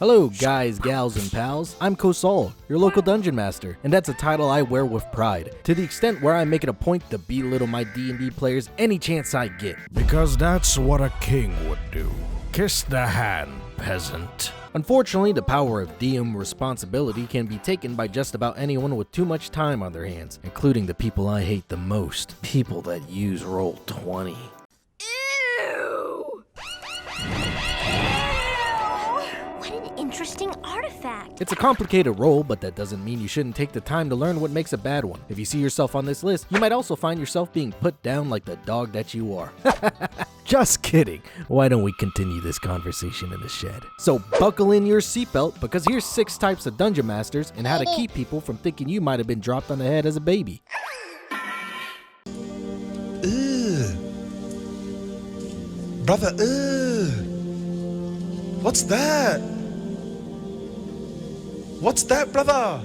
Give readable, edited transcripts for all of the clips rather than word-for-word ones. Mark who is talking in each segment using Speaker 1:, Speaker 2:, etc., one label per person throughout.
Speaker 1: Hello guys, gals, and pals, I'm Kosal, your local dungeon master, and that's a title I wear with pride, to the extent where I make it a point to belittle my D&D players any chance I get.
Speaker 2: Because that's what a king would do. Kiss the hand, peasant.
Speaker 1: Unfortunately, the power of DM responsibility can be taken by just about anyone with too much time on their hands, including the people I hate the most, people that use Roll20.
Speaker 3: Interesting artifact.
Speaker 1: It's a complicated role, but that doesn't mean you shouldn't take the time to learn what makes a bad one. If you see yourself on this list, you might also find yourself being put down like the dog that you are. Just kidding. Why don't we continue this conversation in the shed? So buckle in your seatbelt, because here's 6 types of dungeon masters and how to keep people from thinking you might have been dropped on the head as a baby.
Speaker 4: Ugh. Brother, ugh. What's that? What's that, brother?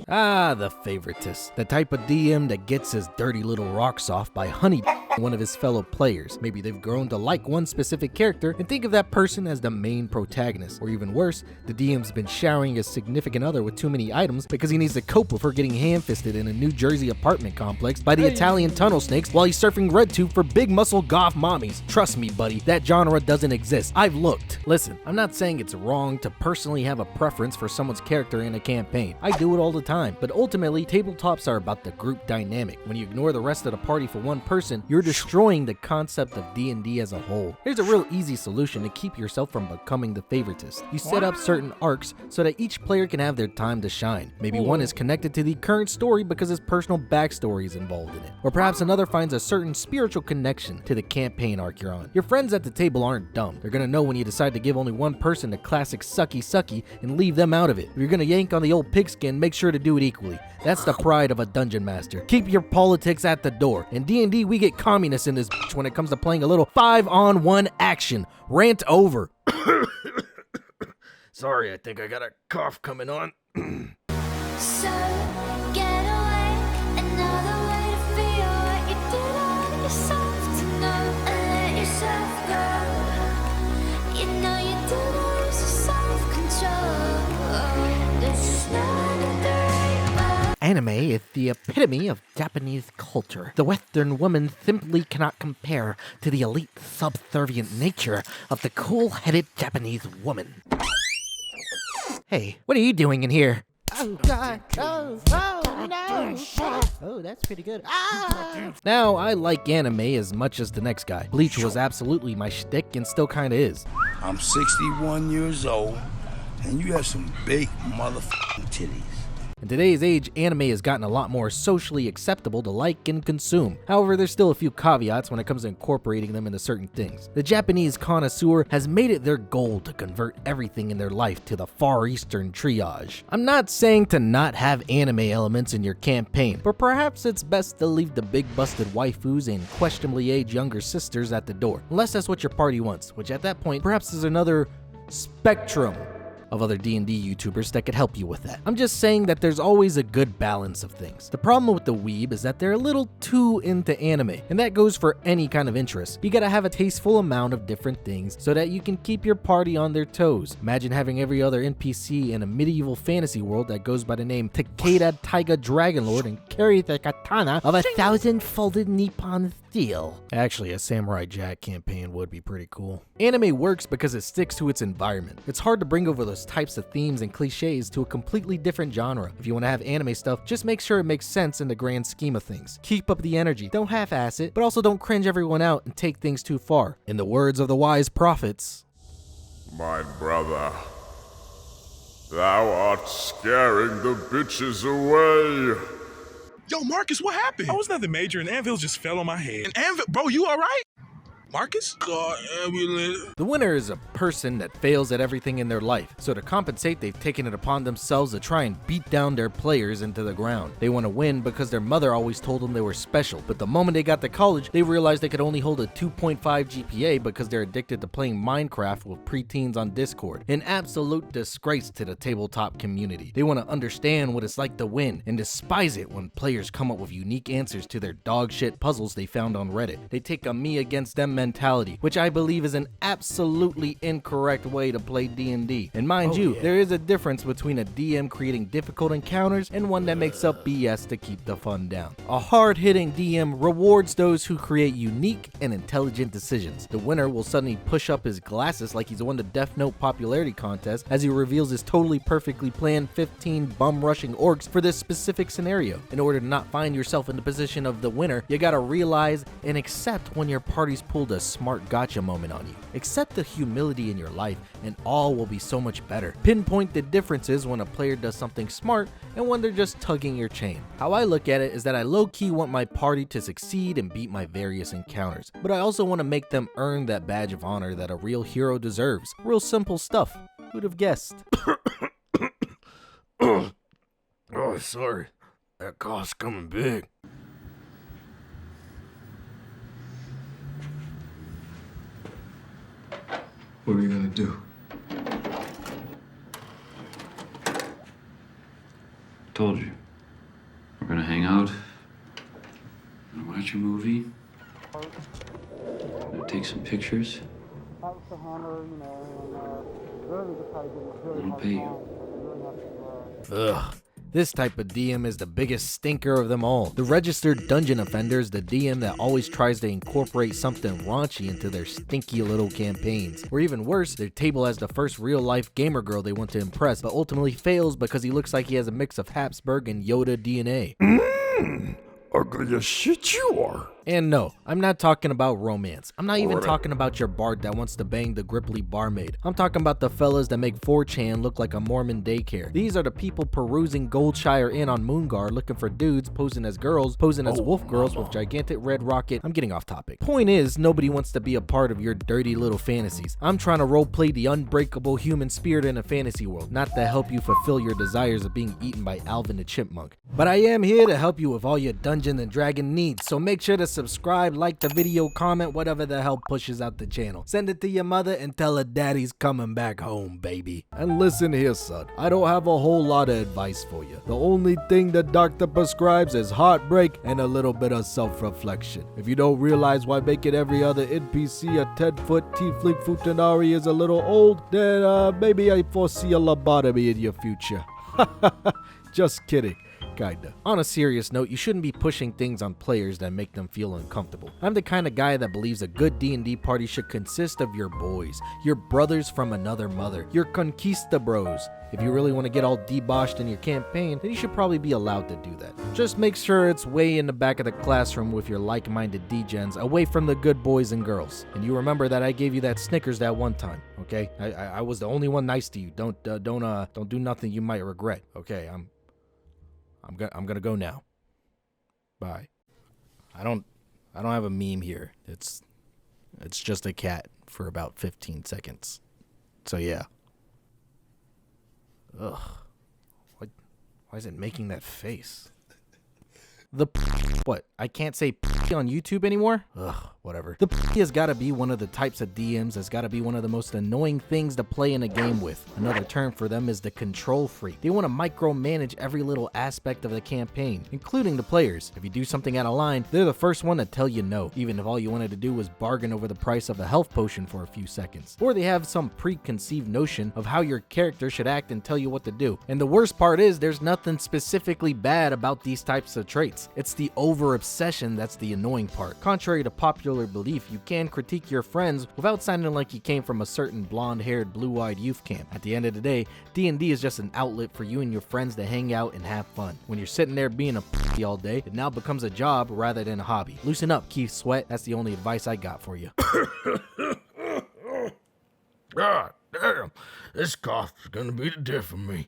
Speaker 1: Ah, the Favoritist. The type of DM that gets his dirty little rocks off by honey one of his fellow players. Maybe they've grown to like one specific character and think of that person as the main protagonist. Or even worse, the DM's been showering his significant other with too many items because he needs to cope with her getting ham-fisted in a New Jersey apartment complex by the Italian tunnel snakes while he's surfing RedTube for big muscle goth mommies. Trust me, buddy, that genre doesn't exist. I've looked. Listen, I'm not saying it's wrong to personally have a preference for someone's character in a campaign. I do it all the time. But ultimately, tabletops are about the group dynamic. When you ignore the rest of the party for one person, you're destroying the concept of D&D as a whole. Here's a real easy solution to keep yourself from becoming the Favoritist. You set up certain arcs so that each player can have their time to shine. Maybe one is connected to the current story because his personal backstory is involved in it. Or perhaps another finds a certain spiritual connection to the campaign arc you're on. Your friends at the table aren't dumb. They're gonna know when you decide to give only one person the classic sucky and leave them out of it. If you're gonna yank on the old pigskin, make sure to do it equally. That's the pride of a dungeon master. Keep your politics at the door. In D&D, we get communists in this bitch when it comes to playing a little 5-on-1 action. Rant over. Sorry, I think I got a cough coming on.
Speaker 3: So get away, another way to feel what you did on yourself tonight, and let yourself go. You know you did lose your self-control. This not the right way.
Speaker 1: Anime is the epitome of Japanese culture. The Western woman simply cannot compare to the elite, subservient nature of the cool-headed Japanese woman. Hey, what are you doing in here? Oh, God. Oh, no. Oh, that's pretty good. Ah! Now, I like anime as much as the next guy. Bleach was absolutely my shtick and still kinda is.
Speaker 5: I'm 61 years old, and you have some big motherfucking titties.
Speaker 1: In today's age, anime has gotten a lot more socially acceptable to like and consume. However, there's still a few caveats when it comes to incorporating them into certain things. The Japanese connoisseur has made it their goal to convert everything in their life to the Far Eastern triage. I'm not saying to not have anime elements in your campaign, but perhaps it's best to leave the big busted waifus and questionably aged younger sisters at the door, unless that's what your party wants, which at that point, perhaps there's another spectrum of other D&D YouTubers that could help you with that. I'm just saying that there's always a good balance of things. The problem with the weeb is that they're a little too into anime, and that goes for any kind of interest. You gotta have a tasteful amount of different things so that you can keep your party on their toes. Imagine having every other NPC in a medieval fantasy world that goes by the name Takeda Taiga Dragonlord and carry the katana of 1,000-folded Nippon steel. Actually, a Samurai Jack campaign would be pretty cool. Anime works because it sticks to its environment. It's hard to bring over those types of themes and cliches to a completely different genre. If you want to have anime stuff, just make sure it makes sense in the grand scheme of things. Keep up the energy. Don't half-ass it, but also don't cringe everyone out and take things too far. In the words of the wise prophets,
Speaker 6: My brother, thou art scaring the bitches away.
Speaker 7: Yo, Marcus, what happened? I was nothing major, and Anvil just fell on my head. And Anvil, bro, you all right? Marcus? Ambulance.
Speaker 1: the winner is a person that fails at everything in their life. So to compensate, they've taken it upon themselves to try and beat down their players into the ground. They want to win because their mother always told them they were special. But the moment they got to college, they realized they could only hold a 2.5 GPA because they're addicted to playing Minecraft with preteens on Discord. An absolute disgrace to the tabletop community. They want to understand what it's like to win and despise it when players come up with unique answers to their dog shit puzzles they found on Reddit. They take a me against them mentality, which I believe is an absolutely incorrect way to play D&D. And mind you, there is a difference between a DM creating difficult encounters and one that makes up BS to keep the fun down. A hard-hitting DM rewards those who create unique and intelligent decisions. The winner will suddenly push up his glasses like he's won the Death Note popularity contest as he reveals his totally perfectly planned 15 bum-rushing orcs for this specific scenario. In order to not find yourself in the position of the winner, you gotta realize and accept when your party's pulled a smart gotcha moment on you. Accept the humility in your life and all will be so much better. Pinpoint the differences when a player does something smart and when they're just tugging your chain. How I look at it is that I low-key want my party to succeed and beat my various encounters, but I also want to make them earn that badge of honor that a real hero deserves. Real simple stuff. Who'd have guessed?
Speaker 2: Oh, sorry. That cough's coming big.
Speaker 8: What are you gonna do?
Speaker 9: Told you. We're gonna hang out. We're gonna watch a movie. We're gonna take some pictures. I'm gonna pay you.
Speaker 1: Ugh. This type of DM is the biggest stinker of them all. The registered dungeon offender is the DM that always tries to incorporate something raunchy into their stinky little campaigns. Or even worse, their table has the first real-life gamer girl they want to impress, but ultimately fails because he looks like he has a mix of Habsburg and Yoda DNA.
Speaker 2: Ugly as shit you are.
Speaker 1: And no, I'm not talking about romance. I'm not even talking about your bard that wants to bang the gripply barmaid. I'm talking about the fellas that make 4chan look like a Mormon daycare. These are the people perusing Goldshire Inn on Moongar looking for dudes posing as girls, posing as wolf girls with gigantic red rocket. I'm getting off topic. Point is, nobody wants to be a part of your dirty little fantasies. I'm trying to roleplay the unbreakable human spirit in a fantasy world, not to help you fulfill your desires of being eaten by Alvin the Chipmunk. But I am here to help you with all your Dungeon and Dragon needs, so make sure to subscribe, like the video, comment, whatever the hell pushes out the channel. Send it to your mother and tell her daddy's coming back home, baby.
Speaker 2: And listen here, son. I don't have a whole lot of advice for you. The only thing the doctor prescribes is heartbreak and a little bit of self-reflection. If you don't realize why making every other NPC a 10-foot tiefling futanari is a little old, then maybe I foresee a lobotomy in your future. Just kidding. Kinda.
Speaker 1: On a serious note, you shouldn't be pushing things on players that make them feel uncomfortable. I'm the kind of guy that believes a good D&D party should consist of your boys, your brothers from another mother, your conquista bros. If you really want to get all deboshed in your campaign, then you should probably be allowed to do that. Just make sure it's way in the back of the classroom with your like-minded degens, away from the good boys and girls. And you remember that I gave you that Snickers that one time, okay? I was the only one nice to you. Don't do nothing you might regret. Okay, I'm gonna go now. Bye. I don't have a meme here. It's just a cat for about 15 seconds. So yeah. Ugh. Why is it making that face? What? I can't say on YouTube anymore? Ugh, whatever. The has gotta be one of the types of DMs that's gotta be one of the most annoying things to play in a game with. Another term for them is the control freak. They want to micromanage every little aspect of the campaign, including the players. If you do something out of line, they're the first one to tell you no, even if all you wanted to do was bargain over the price of a health potion for a few seconds. Or they have some preconceived notion of how your character should act and tell you what to do. And the worst part is, there's nothing specifically bad about these types of traits. It's the over-obsession that's the annoying part. Contrary to popular belief, you can critique your friends without sounding like you came from a certain blonde-haired, blue-eyed youth camp. At the end of the day, D&D is just an outlet for you and your friends to hang out and have fun. When you're sitting there being a p*** all day, it now becomes a job rather than a hobby. Loosen up, Keith Sweat. That's the only advice I got for you.
Speaker 2: God damn. This cough is gonna be the death of me.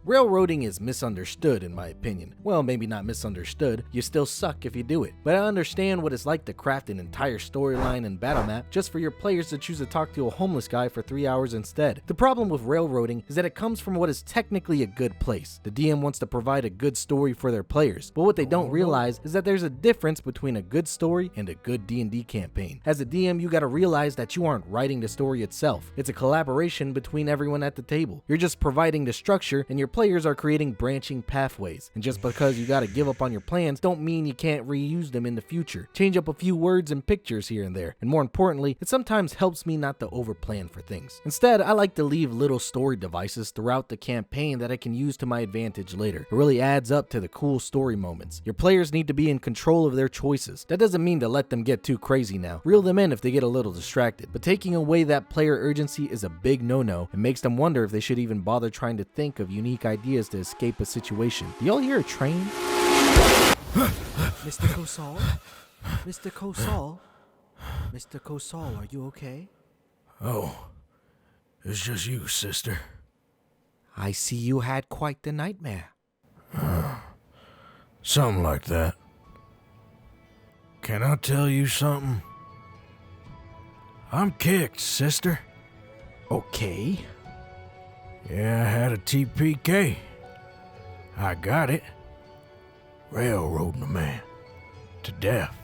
Speaker 1: Railroading is misunderstood in my opinion. Well, maybe not misunderstood, you still suck if you do it. But I understand what it's like to craft an entire storyline and battle map just for your players to choose to talk to a homeless guy for 3 hours instead. The problem with railroading is that it comes from what is technically a good place. The DM wants to provide a good story for their players, but what they don't realize is that there's a difference between a good story and a good D&D campaign. As a DM, you gotta realize that you aren't writing the story itself. It's a collaboration between everyone at the table. You're just providing the structure and your players are creating branching pathways. And just because you gotta give up on your plans don't mean you can't reuse them in the future. Change up a few words and pictures here and there. And more importantly, it sometimes helps me not to overplan for things. Instead, I like to leave little story devices throughout the campaign that I can use to my advantage later. It really adds up to the cool story moments. Your players need to be in control of their choices. That doesn't mean to let them get too crazy now. Reel them in if they get a little distracted. But taking away that player urgency is a big no-no and makes them wonder if they should even bother trying to think of unique ideas to escape a situation. Do y'all hear a train? Mr. Kosal? Mr. Kosal? Mr. Kosal, are you okay?
Speaker 2: Oh, it's just you, sister.
Speaker 1: I see you had quite the nightmare.
Speaker 2: Something like that. Can I tell you something? I'm kicked, sister.
Speaker 1: Okay.
Speaker 2: Yeah, I had a TPK. I got it. Railroading a man to death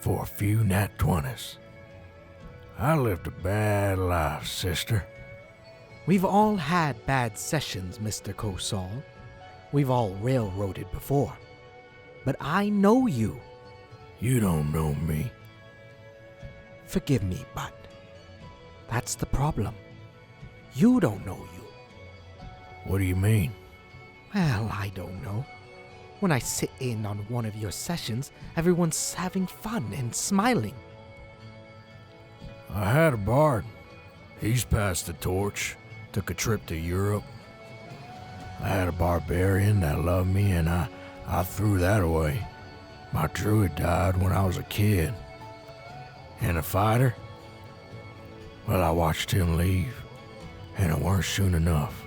Speaker 2: for a few nat 20s. I lived a bad life, sister.
Speaker 1: We've all had bad sessions, Mr. Kosal. We've all railroaded before. But I know you.
Speaker 2: You don't know me.
Speaker 1: Forgive me, but that's the problem. You don't know you.
Speaker 2: What do you mean?
Speaker 1: Well, I don't know. When I sit in on one of your sessions, everyone's having fun and smiling.
Speaker 2: I had a bard. He's passed the torch. Took a trip to Europe. I had a barbarian that loved me and I threw that away. My druid died when I was a kid. And a fighter? Well, I watched him leave. And it weren't soon enough.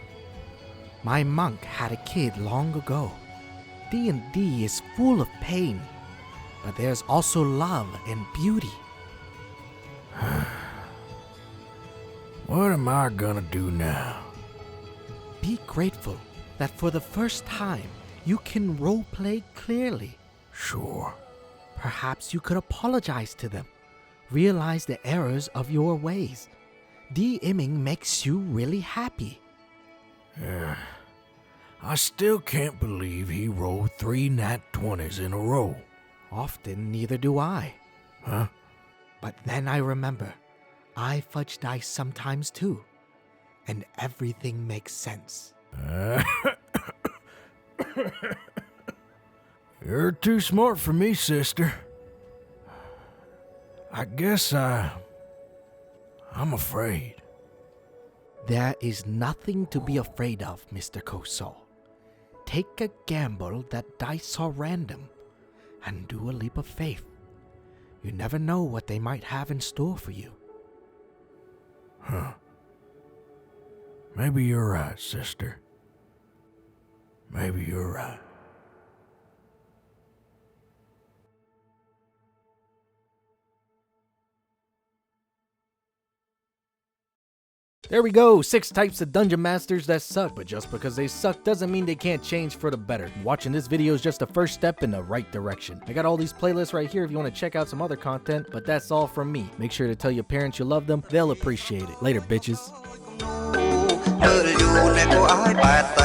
Speaker 1: My monk had a kid long ago. D&D is full of pain, but there's also love and beauty.
Speaker 2: What am I gonna do now?
Speaker 1: Be grateful that for the first time you can roleplay clearly.
Speaker 2: Sure.
Speaker 1: Perhaps you could apologize to them, realize the errors of your ways. DMing makes you really happy.
Speaker 2: Yeah. I still can't believe he rolled 3 nat 20s in a row.
Speaker 1: Often neither do I.
Speaker 2: Huh?
Speaker 1: But then I remember, I fudge dice sometimes too. And everything makes sense.
Speaker 2: You're too smart for me, sister. I guess I'm afraid.
Speaker 1: There is nothing to be afraid of, Mr. Kosal. Take a gamble that dice are random, and do a leap of faith. You never know what they might have in store for you.
Speaker 2: Huh. Maybe you're right, sister. Maybe you're right.
Speaker 1: There we go, 6 types of dungeon masters that suck, but just because they suck doesn't mean they can't change for the better. Watching this video is just the first step in the right direction. I got all these playlists right here if you want to check out some other content, but that's all from me. Make sure to tell your parents you love them, they'll appreciate it. Later, bitches.
Speaker 10: อยู่ในกูอ้ายแปดไต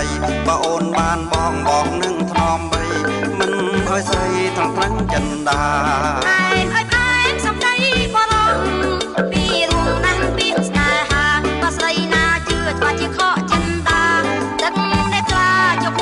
Speaker 10: บ่โอนบานบ้องบอกหนึ่งทนอมใบมันอ้อยใส่ทั้งครั้งจันดา